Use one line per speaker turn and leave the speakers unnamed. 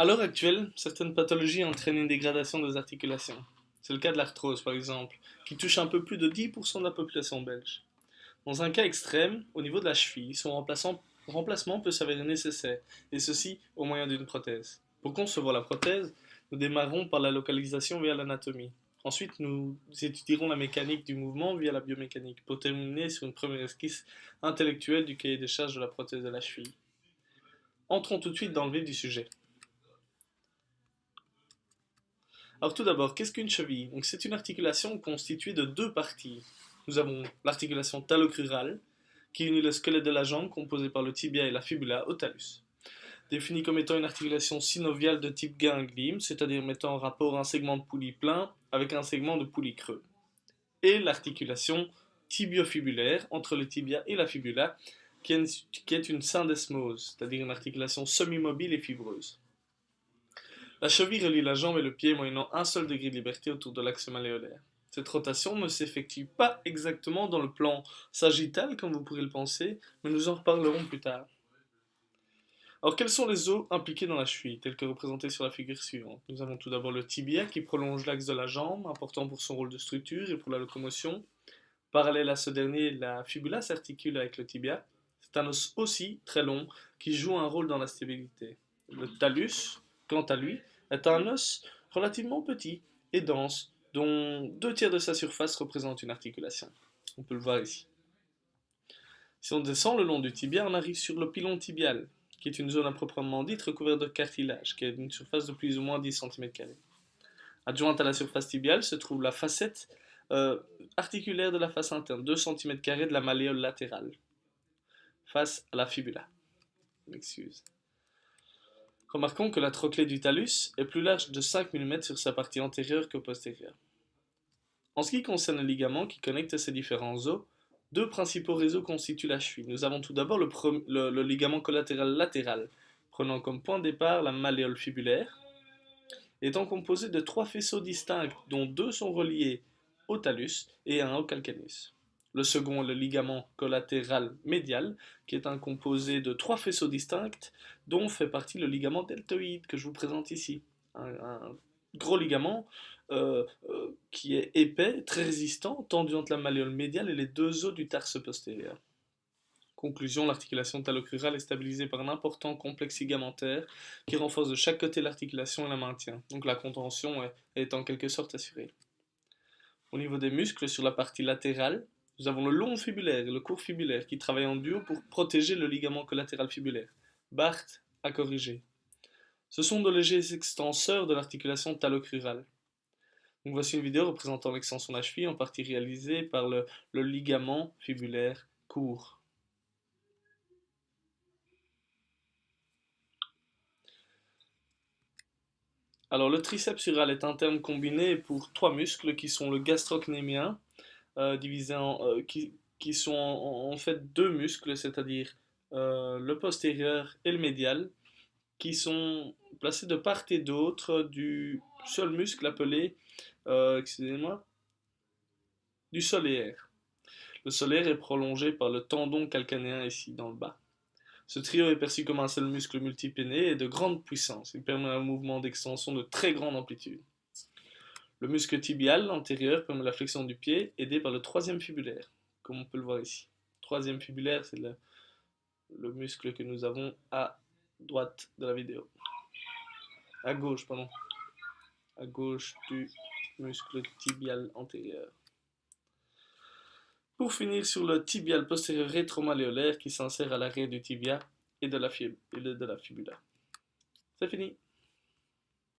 À l'heure actuelle, certaines pathologies entraînent une dégradation des articulations. C'est le cas de l'arthrose, par exemple, qui touche un peu plus de 10% de la population belge. Dans un cas extrême, au niveau de la cheville, son remplacement peut s'avérer nécessaire, et ceci au moyen d'une prothèse. Pour concevoir la prothèse, nous démarrons par la localisation via l'anatomie. Ensuite, nous étudierons la mécanique du mouvement via la biomécanique, pour terminer sur une première esquisse intellectuelle du cahier des charges de la prothèse de la cheville. Entrons tout de suite dans le vif du sujet. Alors tout d'abord, qu'est-ce qu'une cheville? Donc c'est une articulation constituée de deux parties. Nous avons l'articulation talocrurale, qui unit le squelette de la jambe composé par le tibia et la fibula au talus. Définie comme étant une articulation synoviale de type ganglion, c'est-à-dire mettant en rapport un segment de poulie plein avec un segment de poulie creux. Et l'articulation tibiofibulaire entre le tibia et la fibula, qui est une syndesmose, c'est-à-dire une articulation semi-mobile et fibreuse. La cheville relie la jambe et le pied moyennant un seul degré de liberté autour de l'axe malléolaire. Cette rotation ne s'effectue pas exactement dans le plan sagittal comme vous pourrez le penser, mais nous en reparlerons plus tard. Alors quels sont les os impliqués dans la cheville, tels que représentés sur la figure suivante? Nous avons tout d'abord le tibia qui prolonge l'axe de la jambe, important pour son rôle de structure et pour la locomotion. Parallèle à ce dernier, la fibula s'articule avec le tibia. C'est un os aussi très long qui joue un rôle dans la stabilité. Le talus, quant à lui, est un os relativement petit et dense, dont 2 tiers de sa surface représentent une articulation. On peut le voir ici. Si on descend le long du tibia, on arrive sur le pilon tibial, qui est une zone à proprement dite recouverte de cartilage, qui a une surface de plus ou moins 10 cm². Adjointe à la surface tibiale se trouve la facette articulaire de la face interne, 2 cm² de la malléole latérale, face à la fibula. Excuse. Remarquons que la trochlée du talus est plus large de 5 mm sur sa partie antérieure que postérieure. En ce qui concerne les ligaments qui connectent ces différents os, deux principaux réseaux constituent la cheville. Nous avons tout d'abord le ligament collatéral latéral, prenant comme point de départ la malléole fibulaire, étant composé de 3 faisceaux distincts dont 2 sont reliés au talus et un au calcaneus. Le second est le ligament collatéral médial, qui est un composé de 3 faisceaux distincts, dont fait partie le ligament deltoïde que je vous présente ici. Un gros ligament qui est épais, très résistant, tendu entre la malléole médiale et les 2 os du tarse postérieur. Conclusion, l'articulation talocrurale est stabilisée par un important complexe ligamentaire qui renforce de chaque côté l'articulation et la maintient. Donc la contention est en quelque sorte assurée. Au niveau des muscles, sur la partie latérale, nous avons le long fibulaire et le court fibulaire qui travaillent en duo pour protéger le ligament collatéral fibulaire. Barthes a corrigé. Ce sont de légers extenseurs de l'articulation talocrurale. Donc voici une vidéo représentant l'extension de la cheville en partie réalisée par le ligament fibulaire court. Alors le triceps sural est un terme combiné pour 3 muscles qui sont le gastrocnémien, qui sont en fait 2 muscles, c'est-à-dire le postérieur et le médial, qui sont placés de part et d'autre du seul muscle appelé, excusez-moi, du solaire. Le solaire est prolongé par le tendon calcanéen ici dans le bas. Ce trio est perçu comme un seul muscle multipéné et de grande puissance. Il permet un mouvement d'extension de très grande amplitude. Le muscle tibial antérieur permet la flexion du pied, aidé par le troisième fibulaire, comme on peut le voir ici. Le troisième fibulaire, c'est le muscle que nous avons à droite de la vidéo. À gauche, pardon. À gauche du muscle tibial antérieur. Pour finir sur le tibial postérieur rétromalléolaire qui s'insère à l'arrière du tibia et de la fibula. C'est fini.